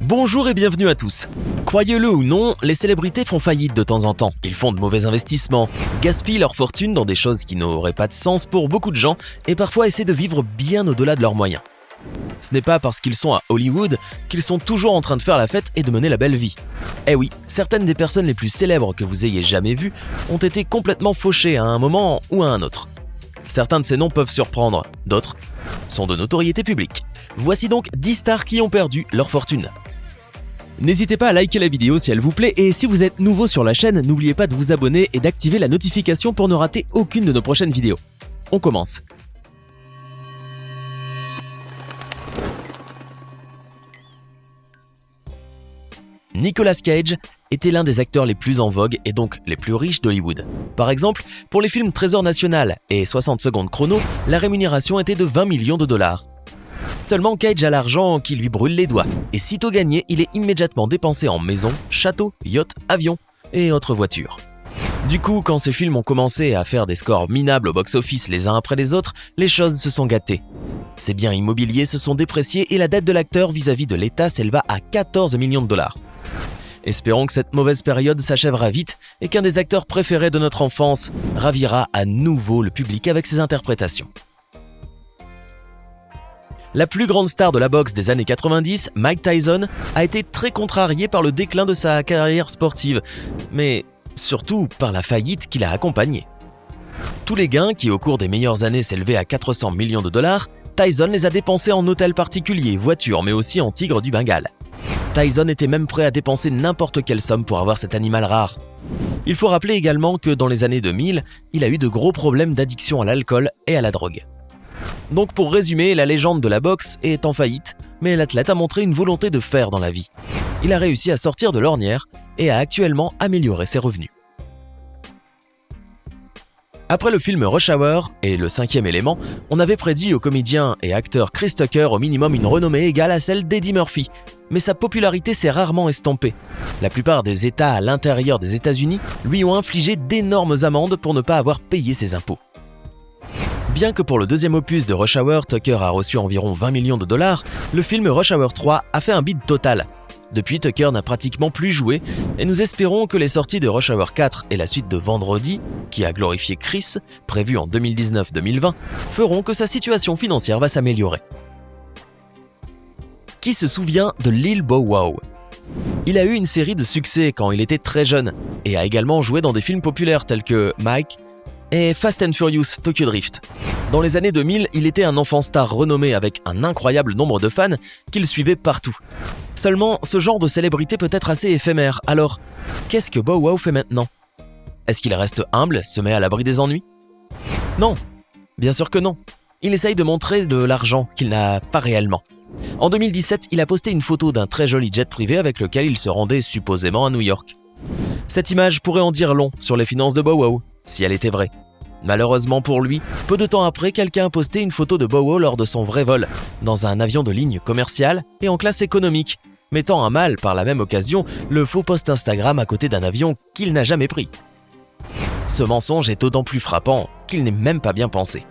Bonjour et bienvenue à tous. Croyez-le ou non, les célébrités font faillite de temps en temps. Ils font de mauvais investissements, gaspillent leur fortune dans des choses qui n'auraient pas de sens pour beaucoup de gens et parfois essaient de vivre bien au-delà de leurs moyens. Ce n'est pas parce qu'ils sont à Hollywood qu'ils sont toujours en train de faire la fête et de mener la belle vie. Eh oui, certaines des personnes les plus célèbres que vous ayez jamais vues ont été complètement fauchées à un moment ou à un autre. Certains de ces noms peuvent surprendre, d'autres sont de notoriété publique. Voici donc 10 stars qui ont perdu leur fortune. N'hésitez pas à liker la vidéo si elle vous plaît et si vous êtes nouveau sur la chaîne, n'oubliez pas de vous abonner et d'activer la notification pour ne rater aucune de nos prochaines vidéos. On commence. Nicolas Cage était l'un des acteurs les plus en vogue et donc les plus riches d'Hollywood. Par exemple, pour les films Trésor National et 60 secondes chrono, la rémunération était de 20 millions de dollars. Seulement Cage a l'argent qui lui brûle les doigts, et sitôt gagné, il est immédiatement dépensé en maisons, châteaux, yachts, avions et autres voitures. Du coup, quand ces films ont commencé à faire des scores minables au box-office les uns après les autres, les choses se sont gâtées. Ses biens immobiliers se sont dépréciés et la dette de l'acteur vis-à-vis de l'État s'éleva à 14 millions de dollars. Espérons que cette mauvaise période s'achèvera vite et qu'un des acteurs préférés de notre enfance ravira à nouveau le public avec ses interprétations. La plus grande star de la boxe des années 90, Mike Tyson, a été très contrarié par le déclin de sa carrière sportive, mais surtout par la faillite qui l'a accompagné. Tous les gains, qui au cours des meilleures années s'élevaient à 400 millions de dollars, Tyson les a dépensés en hôtels particuliers, voitures, mais aussi en tigres du Bengale. Tyson était même prêt à dépenser n'importe quelle somme pour avoir cet animal rare. Il faut rappeler également que dans les années 2000, il a eu de gros problèmes d'addiction à l'alcool et à la drogue. Donc pour résumer, la légende de la boxe est en faillite, mais l'athlète a montré une volonté de faire dans la vie. Il a réussi à sortir de l'ornière et a actuellement amélioré ses revenus. Après le film Rush Hour et Le Cinquième Élément, on avait prédit au comédien et acteur Chris Tucker au minimum une renommée égale à celle d'Eddie Murphy, mais sa popularité s'est rarement estompée. La plupart des États à l'intérieur des États-Unis lui ont infligé d'énormes amendes pour ne pas avoir payé ses impôts. Bien que pour le deuxième opus de Rush Hour, Tucker a reçu environ 20 millions de dollars, le film Rush Hour 3 a fait un bid total. Depuis, Tucker n'a pratiquement plus joué et nous espérons que les sorties de Rush Hour 4 et la suite de Vendredi, qui a glorifié Chris, prévue en 2019-2020, feront que sa situation financière va s'améliorer. Qui se souvient de Lil Bow Wow ? Il a eu une série de succès quand il était très jeune et a également joué dans des films populaires tels que Mike et Fast and Furious Tokyo Drift. Dans les années 2000, il était un enfant star renommé avec un incroyable nombre de fans qui le suivaient partout. Seulement, ce genre de célébrité peut être assez éphémère, alors qu'est-ce que Bow Wow fait maintenant ? Est-ce qu'il reste humble, se met à l'abri des ennuis ? Non, bien sûr que non. Il essaye de montrer de l'argent qu'il n'a pas réellement. En 2017, il a posté une photo d'un très joli jet privé avec lequel il se rendait supposément à New York. Cette image pourrait en dire long sur les finances de Bow Wow, si elle était vraie. Malheureusement pour lui, peu de temps après, quelqu'un a posté une photo de Bow Wow lors de son vrai vol, dans un avion de ligne commerciale et en classe économique, mettant à mal par la même occasion le faux post Instagram à côté d'un avion qu'il n'a jamais pris. Ce mensonge est d'autant plus frappant qu'il n'est même pas bien pensé.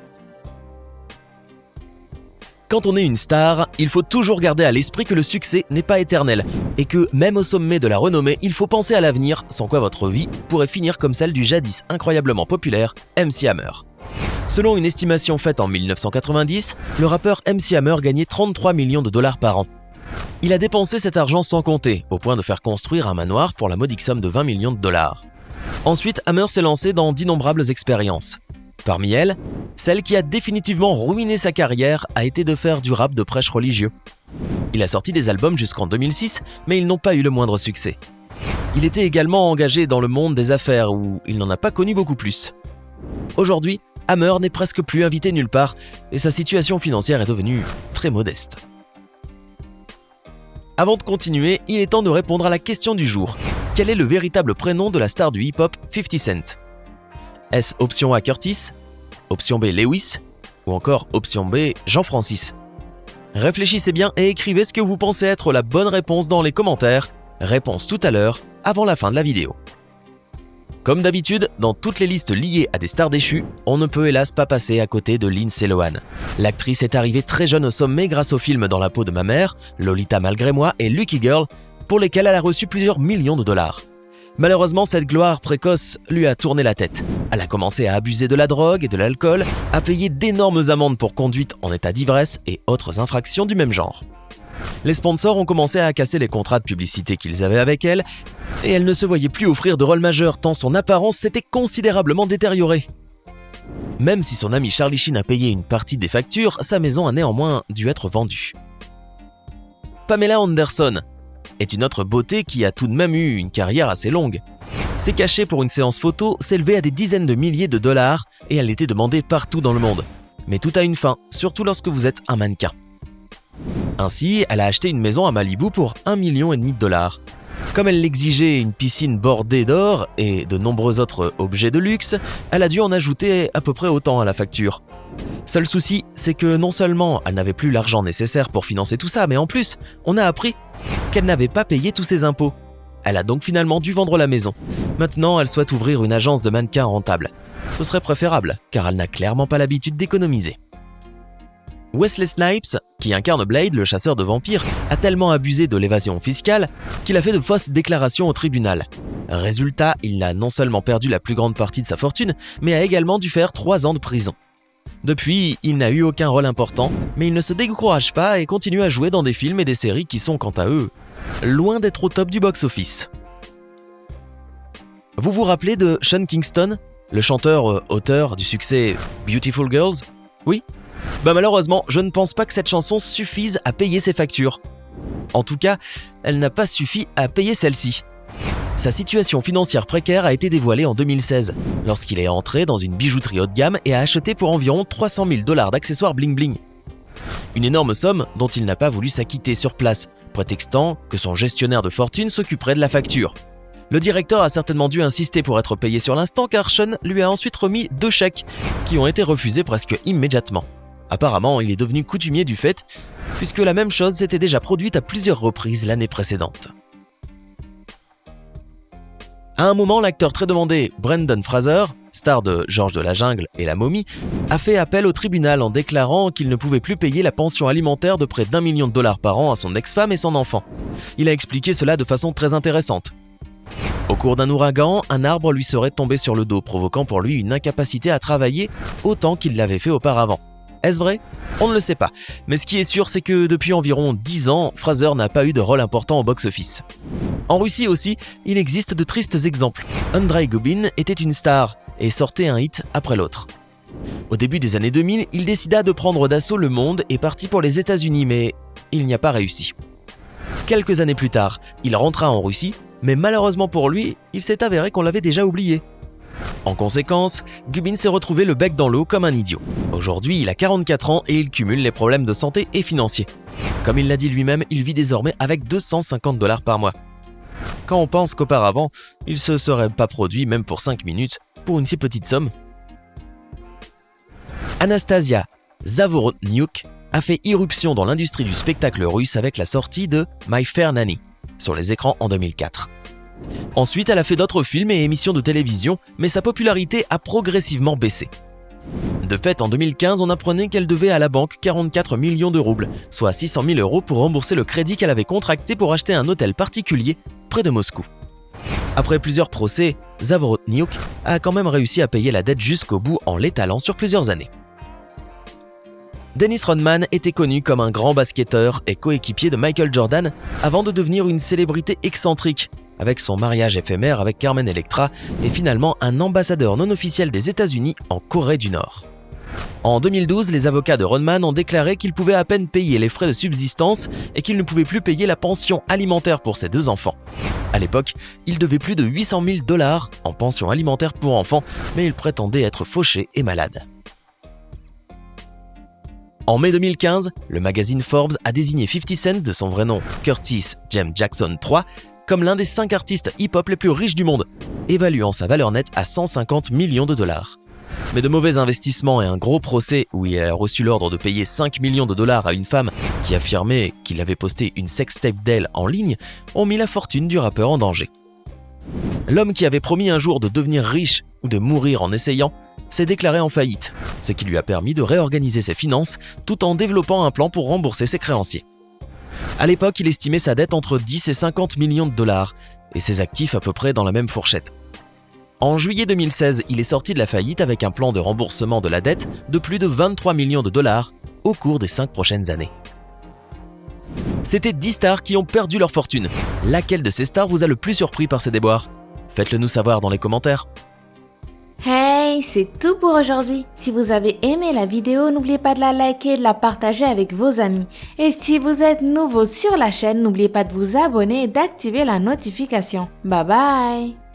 Quand on est une star, il faut toujours garder à l'esprit que le succès n'est pas éternel et que, même au sommet de la renommée, il faut penser à l'avenir, sans quoi votre vie pourrait finir comme celle du jadis incroyablement populaire MC Hammer. Selon une estimation faite en 1990, le rappeur MC Hammer gagnait 33 millions de dollars par an. Il a dépensé cet argent sans compter, au point de faire construire un manoir pour la modique somme de 20 millions de dollars. Ensuite, Hammer s'est lancé dans d'innombrables expériences. Parmi elles, celle qui a définitivement ruiné sa carrière a été de faire du rap de prêche religieux. Il a sorti des albums jusqu'en 2006, mais ils n'ont pas eu le moindre succès. Il était également engagé dans le monde des affaires où il n'en a pas connu beaucoup plus. Aujourd'hui, Hammer n'est presque plus invité nulle part et sa situation financière est devenue très modeste. Avant de continuer, il est temps de répondre à la question du jour. Quel est le véritable prénom de la star du hip-hop 50 Cent ? Est-ce option A Curtis, option B Lewis ou encore option B Jean-Francis ? Réfléchissez bien et écrivez ce que vous pensez être la bonne réponse dans les commentaires. Réponse tout à l'heure, avant la fin de la vidéo. Comme d'habitude, dans toutes les listes liées à des stars déchues, on ne peut hélas pas passer à côté de Lindsay Lohan. L'actrice est arrivée très jeune au sommet grâce aux films Dans la peau de ma mère, Lolita malgré moi et Lucky Girl, pour lesquels elle a reçu plusieurs millions de dollars. Malheureusement, cette gloire précoce lui a tourné la tête. Elle a commencé à abuser de la drogue et de l'alcool, à payer d'énormes amendes pour conduite en état d'ivresse et autres infractions du même genre. Les sponsors ont commencé à casser les contrats de publicité qu'ils avaient avec elle, et elle ne se voyait plus offrir de rôle majeur tant son apparence s'était considérablement détériorée. Même si son ami Charlie Sheen a payé une partie des factures, sa maison a néanmoins dû être vendue. Pamela Anderson est une autre beauté qui a tout de même eu une carrière assez longue. Ses cachets pour une séance photo s'élevaient à des dizaines de milliers de dollars et elle était demandée partout dans le monde. Mais tout a une fin, surtout lorsque vous êtes un mannequin. Ainsi, elle a acheté une maison à Malibu pour 1,5 million de dollars. Comme elle l'exigeait une piscine bordée d'or et de nombreux autres objets de luxe, elle a dû en ajouter à peu près autant à la facture. Seul souci, c'est que non seulement elle n'avait plus l'argent nécessaire pour financer tout ça, mais en plus, on a appris qu'elle n'avait pas payé tous ses impôts. Elle a donc finalement dû vendre la maison. Maintenant, elle souhaite ouvrir une agence de mannequins rentable. Ce serait préférable, car elle n'a clairement pas l'habitude d'économiser. Wesley Snipes, qui incarne Blade, le chasseur de vampires, a tellement abusé de l'évasion fiscale qu'il a fait de fausses déclarations au tribunal. Résultat, il a non seulement perdu la plus grande partie de sa fortune, mais a également dû faire 3 ans de prison. Depuis, il n'a eu aucun rôle important, mais il ne se décourage pas et continue à jouer dans des films et des séries qui sont, quant à eux, loin d'être au top du box-office. Vous vous rappelez de Sean Kingston, le chanteur-auteur du succès Beautiful Girls ? Oui ? Malheureusement, je ne pense pas que cette chanson suffise à payer ses factures. En tout cas, elle n'a pas suffi à payer celle-ci. Sa situation financière précaire a été dévoilée en 2016, lorsqu'il est entré dans une bijouterie haut de gamme et a acheté pour environ 300 000 $ d'accessoires bling-bling. Une énorme somme dont il n'a pas voulu s'acquitter sur place, prétextant que son gestionnaire de fortune s'occuperait de la facture. Le directeur a certainement dû insister pour être payé sur l'instant car Sean lui a ensuite remis 2 chèques qui ont été refusés presque immédiatement. Apparemment, il est devenu coutumier du fait, puisque la même chose s'était déjà produite à plusieurs reprises l'année précédente. À un moment, l'acteur très demandé Brendan Fraser, star de Georges de la Jungle et La Momie, a fait appel au tribunal en déclarant qu'il ne pouvait plus payer la pension alimentaire de près d'1 million de dollars par an à son ex-femme et son enfant. Il a expliqué cela de façon très intéressante. Au cours d'un ouragan, un arbre lui serait tombé sur le dos, provoquant pour lui une incapacité à travailler autant qu'il l'avait fait auparavant. Est-ce vrai ? On ne le sait pas, mais ce qui est sûr, c'est que depuis environ 10 ans, Fraser n'a pas eu de rôle important au box-office. En Russie aussi, il existe de tristes exemples. Andrei Gubin était une star et sortait un hit après l'autre. Au début des années 2000, il décida de prendre d'assaut le monde et partit pour les États-Unis, mais il n'y a pas réussi. Quelques années plus tard, il rentra en Russie, mais malheureusement pour lui, il s'est avéré qu'on l'avait déjà oublié. En conséquence, Gubin s'est retrouvé le bec dans l'eau comme un idiot. Aujourd'hui, il a 44 ans et il cumule les problèmes de santé et financiers. Comme il l'a dit lui-même, il vit désormais avec 250 $ par mois. Quand on pense qu'auparavant, il se serait pas produit même pour 5 minutes pour une si petite somme. Anastasia Zavorotniuk a fait irruption dans l'industrie du spectacle russe avec la sortie de My Fair Nanny sur les écrans en 2004. Ensuite, elle a fait d'autres films et émissions de télévision, mais sa popularité a progressivement baissé. De fait, en 2015, on apprenait qu'elle devait à la banque 44 millions de roubles, soit 600 000 € pour rembourser le crédit qu'elle avait contracté pour acheter un hôtel particulier près de Moscou. Après plusieurs procès, Zavorotniuk a quand même réussi à payer la dette jusqu'au bout en l'étalant sur plusieurs années. Dennis Rodman était connu comme un grand basketteur et coéquipier de Michael Jordan avant de devenir une célébrité excentrique, avec son mariage éphémère avec Carmen Electra et finalement un ambassadeur non officiel des États-Unis en Corée du Nord. En 2012, les avocats de Rodman ont déclaré qu'il pouvait à peine payer les frais de subsistance et qu'il ne pouvait plus payer la pension alimentaire pour ses 2 enfants. À l'époque, il devait plus de 800 000 $ en pension alimentaire pour enfants, mais il prétendait être fauché et malade. En mai 2015, le magazine Forbes a désigné 50 Cent, de son vrai nom Curtis James Jackson III, comme l'un des 5 artistes hip-hop les plus riches du monde, évaluant sa valeur nette à 150 millions de $. Mais de mauvais investissements et un gros procès où il a reçu l'ordre de payer 5 millions de $ à une femme qui affirmait qu'il avait posté une sextape d'elle en ligne ont mis la fortune du rappeur en danger. L'homme qui avait promis un jour de devenir riche ou de mourir en essayant s'est déclaré en faillite, ce qui lui a permis de réorganiser ses finances tout en développant un plan pour rembourser ses créanciers. À l'époque, il estimait sa dette entre 10 et 50 millions de dollars et ses actifs à peu près dans la même fourchette. En juillet 2016, il est sorti de la faillite avec un plan de remboursement de la dette de plus de 23 millions de dollars au cours des 5 prochaines années. C'était 10 stars qui ont perdu leur fortune. Laquelle de ces stars vous a le plus surpris par ces déboires ? Faites-le nous savoir dans les commentaires. Hey, c'est tout pour aujourd'hui. Si vous avez aimé la vidéo, n'oubliez pas de la liker et de la partager avec vos amis. Et si vous êtes nouveau sur la chaîne, n'oubliez pas de vous abonner et d'activer la notification. Bye bye!